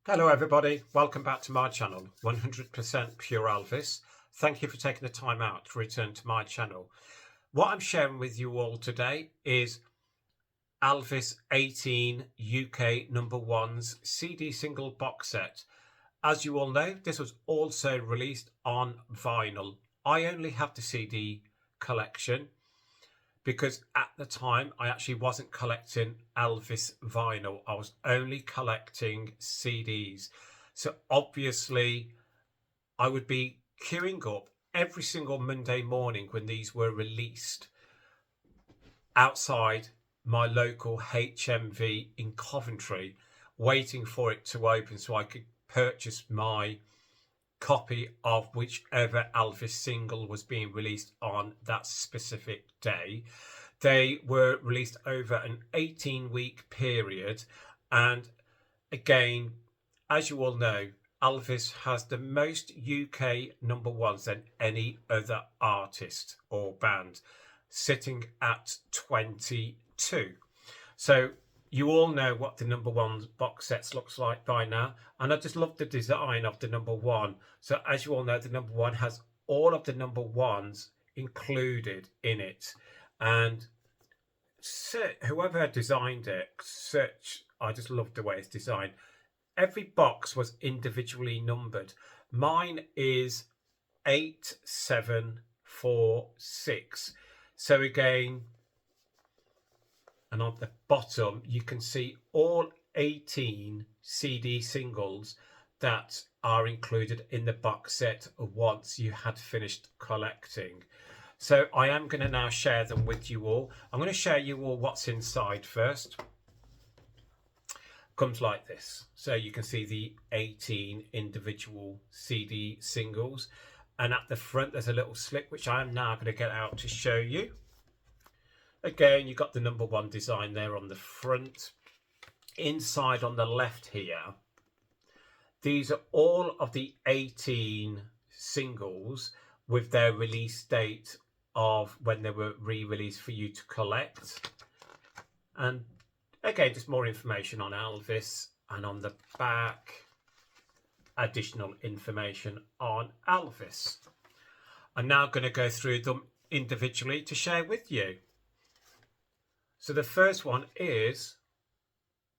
Hello everybody, welcome back to my channel, 100% Pure Elvis. Thank you for taking the time out to return to my channel. What I'm sharing with you all today is Elvis 18 UK No1s CD single box set. As you all know, this was also released on vinyl. I only have the CD collection because at the time I actually wasn't collecting Elvis vinyl. I was only collecting CDs. So obviously I would be queuing up every single Monday morning when these were released outside my local HMV in Coventry, waiting for it to open so I could purchase my copy of whichever Elvis single was being released on that specific day. They were released over an 18-week period, and again, as you all know, Elvis has the most UK No1s than any other artist or band, sitting at 22. So you all know what the No1 box sets looks like by now, and I just love the design of the No1. So as you all know, the No1 has all of the No1s included in it, and whoever designed it, I just love the way it's designed. Every box was individually numbered. Mine is 8746. So again, and on the bottom you can see all 18 CD singles that are included in the box set once you had finished collecting. So I am going to now share them with you all. I'm going to share you all what's inside first. Comes like this. So you can see the 18 individual CD singles, and at the front there's a little slip which I am now going to get out to show you. Again, you've got the No1 design there on the front. Inside on the left here, these are all of the 18 singles with their release date of when they were re-released for you to collect. And again, just more information on Elvis, and on the back, additional information on Elvis. I'm now going to go through them individually to share with you. So the first one is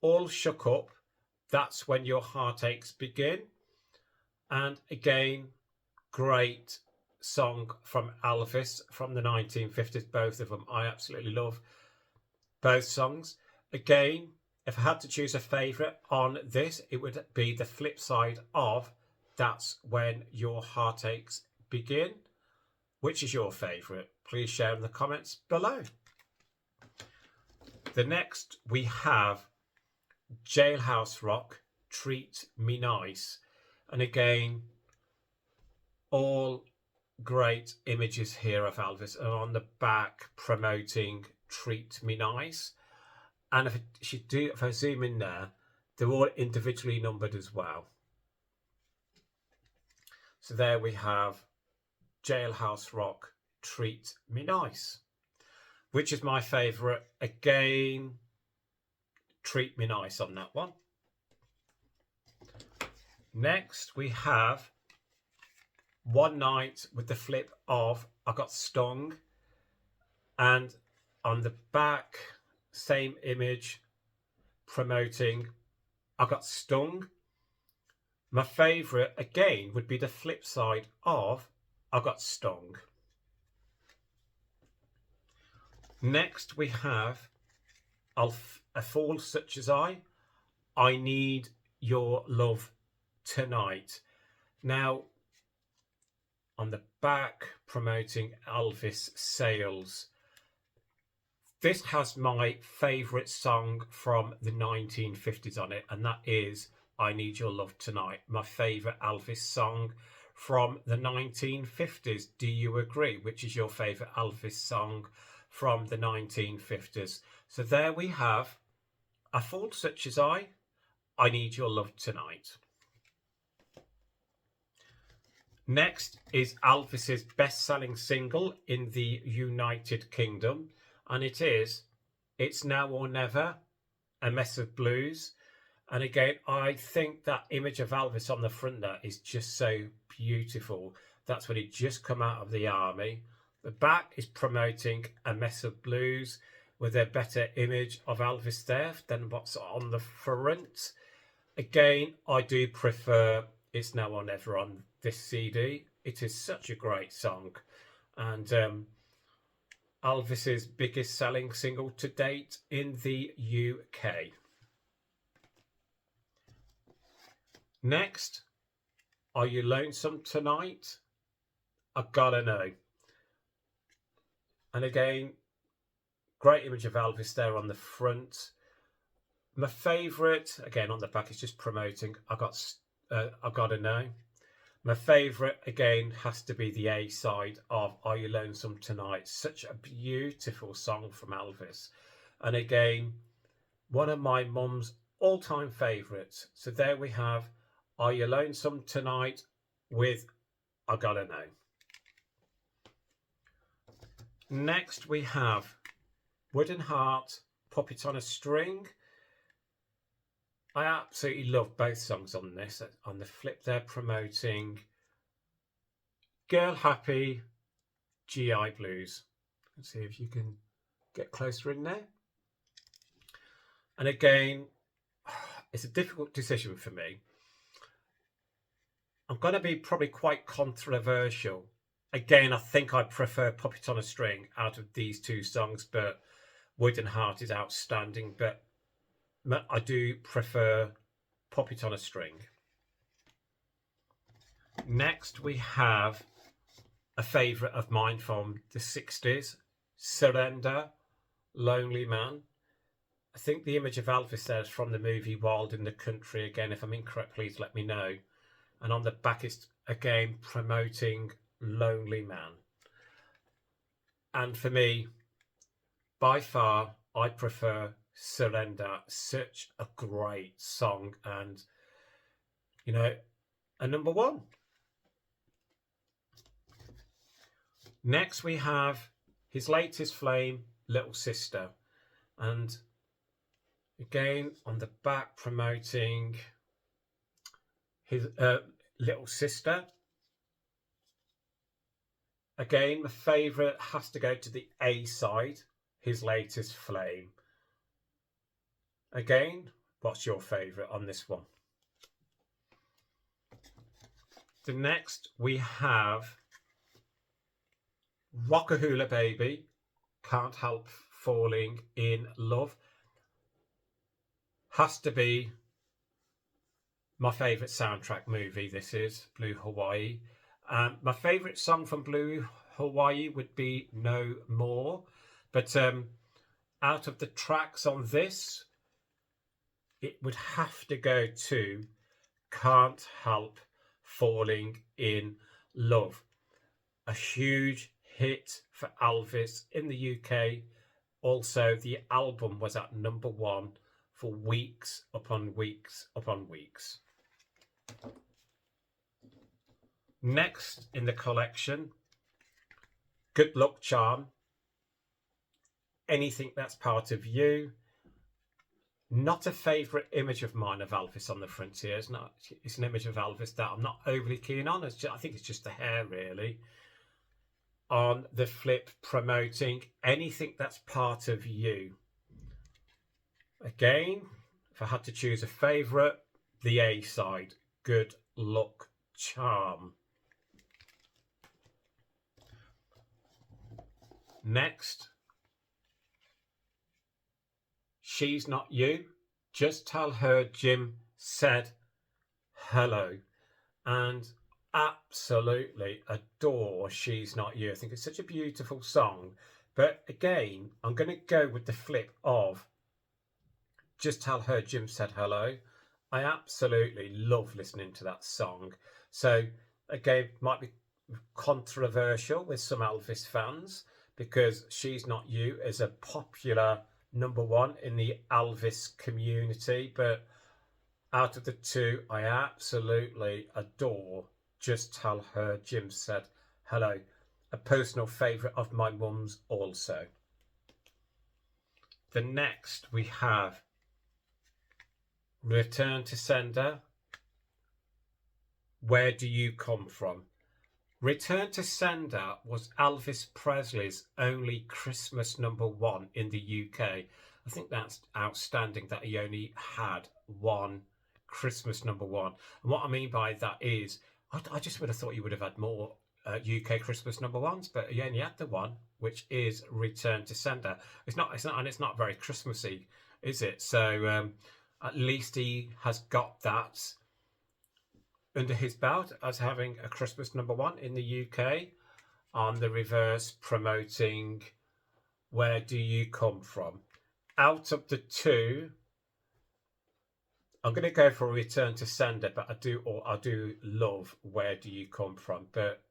All Shook Up, That's When Your Heartaches Begin. And again, great song from Elvis from the 1950s, both of them. I absolutely love both songs. Again, if I had to choose a favourite on this, it would be the flip side of That's When Your Heartaches Begin. Which is your favourite? Please share in the comments below. The next we have Jailhouse Rock, Treat Me Nice. And again, all great images here of Elvis, and on the back promoting Treat Me Nice. And if I zoom in there, they're all individually numbered as well. So there we have Jailhouse Rock, Treat Me Nice. Which is my favourite? Again, Treat Me Nice on that one. Next we have One Night with the flip of I Got Stung, and on the back, same image promoting I Got Stung. My favourite again would be the flip side of I Got Stung. Next we have A Fool Such As I Need Your Love Tonight. Now on the back promoting Elvis sales. This has my favourite song from the 1950s on it, and that is I Need Your Love Tonight, my favourite Elvis song from the 1950s. Do you agree? Which is your favourite Elvis song from the 1950s? So there we have A Fool Such As I Need Your Love Tonight. Next is Elvis's best-selling single in the United Kingdom, and it is It's Now or Never, A Mess of Blues. And again, I think that image of Elvis on the front there is just so beautiful. That's when he just come out of the army. The back is promoting A Mess of Blues with a better image of Elvis there than what's on the front. Again, I do prefer It's Now or Never on this CD. It is such a great song. And Elvis's biggest selling single to date in the UK. Next, Are You Lonesome Tonight? I Gotta Know. And again, great image of Elvis there on the front. My favourite, again on the back, is just promoting I Gotta Know. My favourite, again, has to be the A side of Are You Lonesome Tonight? Such a beautiful song from Elvis. And again, one of my mum's all-time favourites. So there we have Are You Lonesome Tonight with I Gotta Know. Next we have Wooden Heart, Puppet on a String. I absolutely love both songs on this. On the flip they're promoting Girl Happy, GI Blues. Let's see if you can get closer in there. And again, it's a difficult decision for me. I'm going to be probably quite controversial. Again, I think I prefer Puppet on a String out of these two songs, but Wooden Heart is outstanding. But I do prefer Puppet on a String. Next, we have a favourite of mine from the 60s, Surrender, Lonely Man. I think the image of Elvis there is from the movie Wild in the Country. Again, if I'm incorrect, please let me know. And on the back is, again, promoting Lonely Man. And for me, by far, I prefer Surrender. Such a great song and, you know, a number one. Next, we have his latest flame, Little Sister. And again, on the back, promoting his Little Sister. Again, my favourite has to go to the A side, his latest flame. Again, what's your favourite on this one? The next we have Rockahula Baby, Can't Help Falling in Love. Has to be my favourite soundtrack movie, this is Blue Hawaii. My favourite song from Blue Hawaii would be No More. But out of the tracks on this, it would have to go to Can't Help Falling in Love. A huge hit for Elvis in the UK. Also, the album was at number one for weeks upon weeks upon weeks. Next in the collection, Good Luck Charm, Anything That's Part of You. Not a favourite image of mine of Elvis on the front here. It's an image of Elvis that I'm not overly keen on. I think it's just the hair, really. On the flip, promoting Anything That's Part of You. Again, if I had to choose a favourite, the A side, Good Luck Charm. Next, She's Not You, Just Tell Her Jim Said Hello. And absolutely adore She's Not You. I think it's such a beautiful song. But again, I'm going to go with the flip of Just Tell Her Jim Said Hello. I absolutely love listening to that song. So again, might be controversial with some Elvis fans because She's Not You is a popular number one in the Elvis community. But out of the two, I absolutely adore Just Tell Her Jim Said Hello. A personal favourite of my mum's also. The next we have Return to Sender, Where Do You Come From? Return to Sender was Elvis Presley's only Christmas #1 in the UK. I think that's outstanding that he only had one Christmas #1. And what I mean by that is, I just would have thought you would have had more UK Christmas #1s, but he only had the one, which is Return to Sender. It's not very Christmassy, is it? So at least he has got that under his belt as having a Christmas #1 in the UK. On the reverse, promoting Where Do You Come From? Out of the two, I'm going to go for Return to Sender, but I do love Where Do You Come From? But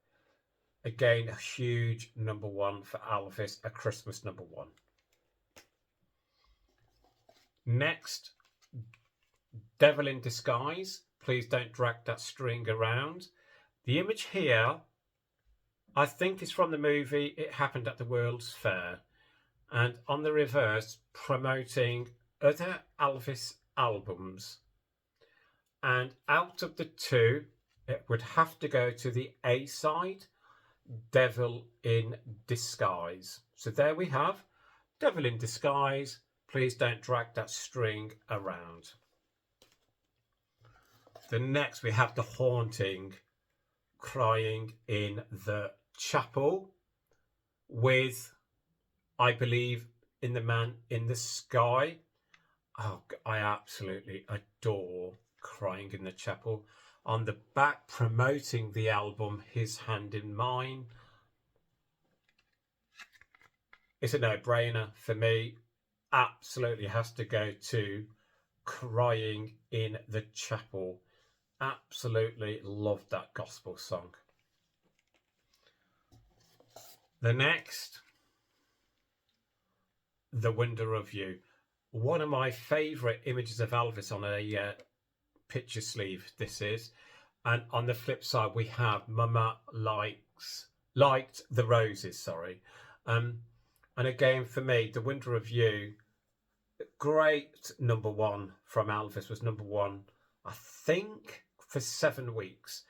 again, a huge #1 for Elvis, a Christmas #1. Next, Devil in Disguise, Please Don't Drag That String Around. The image here, I think, is from the movie It Happened at the World's Fair. And on the reverse, promoting other Elvis albums. And out of the two, it would have to go to the A side, Devil in Disguise. So there we have Devil in Disguise, Please Don't Drag That String Around. The next, we have The Haunting, Crying in the Chapel, with, I believe, In the Man in the Sky. Oh, I absolutely adore Crying in the Chapel. On the back, promoting the album His Hand in Mine. It's a no-brainer for me. Absolutely has to go to Crying in the Chapel. Absolutely love that gospel song. The next, The Wonder of You. One of my favourite images of Elvis on a picture sleeve, this is. And on the flip side, we have Mama Liked the Roses, sorry. And again, for me, The Wonder of You, great #1 from Elvis, was #1, I think, for 7 weeks.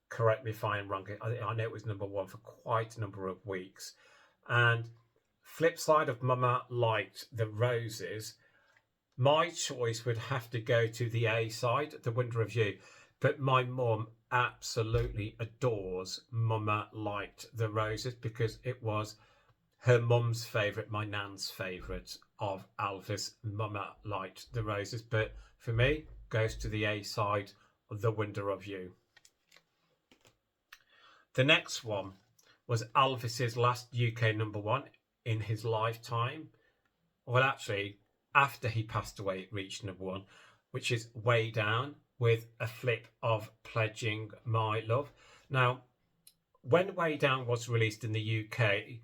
Correct me if I'm wrong. I know it was #1 for quite a number of weeks. And flip side of Mama Liked the Roses, my choice would have to go to the A side, The Wonder of You. But my mum absolutely adores Mama Liked the Roses because it was her mum's favourite, my nan's favourite of Elvis, Mama Liked the Roses. But for me, goes to the A side, The Wonder of You. The next one was Elvis's last UK #1 in his lifetime. Well, actually, after he passed away, it reached #1, which is Way Down, with a flip of Pledging My Love. Now, when Way Down was released in the UK,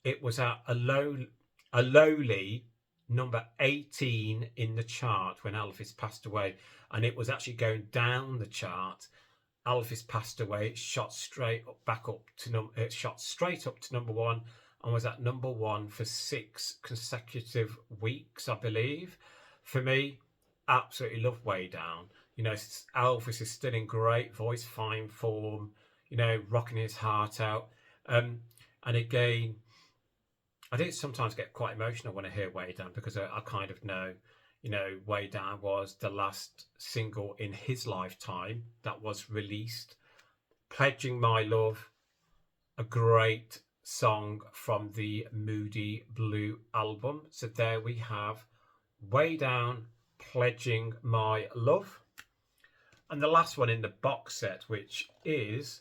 it was at a lowly #18 in the chart when Elvis passed away, and it was actually going down the chart. Elvis passed away, shot straight up to #1, and was at #1 for 6 consecutive weeks, I believe. For me, absolutely love Way Down. You know, Elvis is still in great voice, fine form, you know, rocking his heart out. And again, I do sometimes get quite emotional when I hear Way Down because I kind of know, you know, Way Down was the last single in his lifetime that was released. Pledging My Love, a great song from the Moody Blue album. So there we have Way Down, Pledging My Love. And the last one in the box set, which is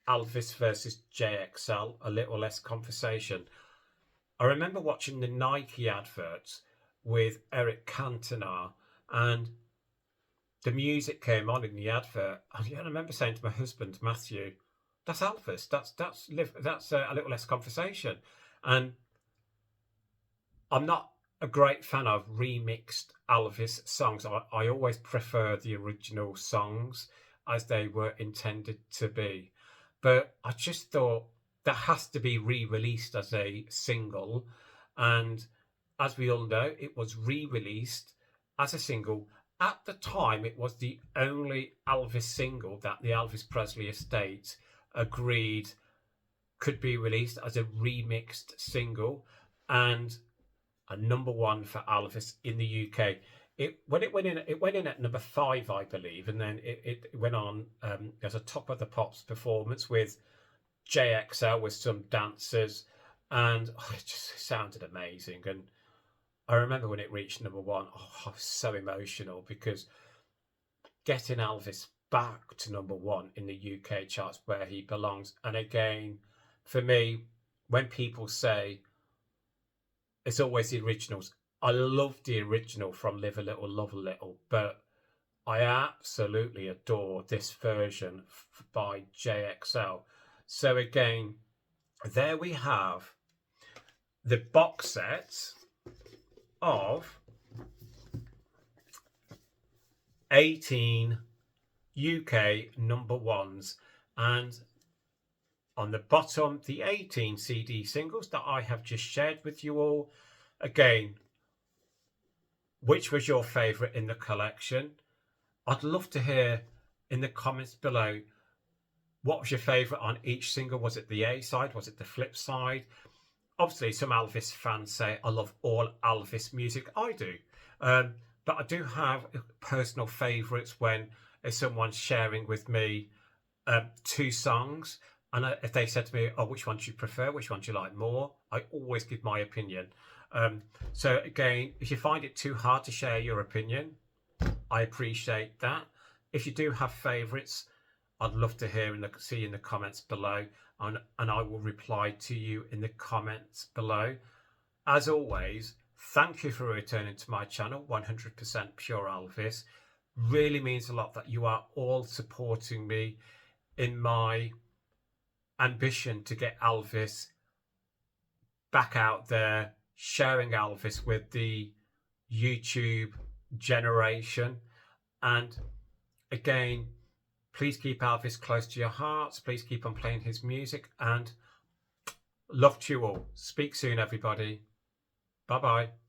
Elvis versus JXL, A Little Less Conversation. I remember watching the Nike adverts with Eric Cantona, and the music came on in the advert. And I remember saying to my husband, Matthew, that's Elvis. That's A Little Less Conversation. And I'm not a great fan of remixed Elvis songs. I always prefer the original songs as they were intended to be. But I just thought that has to be re-released as a single. And as we all know, it was re-released as a single At the time, it was the only Elvis single that the Elvis Presley estate agreed could be released as a remixed single, and a #1 for Elvis in the UK. It went in at #5, I believe, and then it went on as a Top of the Pops performance with JXL with some dancers, and it just sounded amazing. And I remember when it reached #1, I was so emotional because getting Elvis back to #1 in the UK charts where he belongs. And again, for me, when people say it's always the originals, I love the original from Live a Little, Love a Little, but I absolutely adore this version by JXL. So again, there we have the box set of 18 UK #1s, and on the bottom, the 18 CD singles that I have just shared with you all. Again, which was your favourite in the collection? I'd love to hear in the comments below, what was your favourite on each single? Was it the A side? Was it the flip side? Obviously, some Elvis fans say, I love all Elvis music. I do. But I do have personal favourites when someone's sharing with me 2 songs. And if they said to me, oh, which one do you prefer? Which one do you like more? I always give my opinion. So again, if you find it too hard to share your opinion, I appreciate that. If you do have favourites, I'd love to hear and see in the comments below, and I will reply to you in the comments below. As always, thank you for returning to my channel, 100% Pure Elvis. Really means a lot that you are all supporting me in my ambition to get Elvis back out there, sharing Elvis with the YouTube generation. And again, please keep Elvis close to your hearts. Please keep on playing his music, and love to you all. Speak soon, everybody. Bye-bye.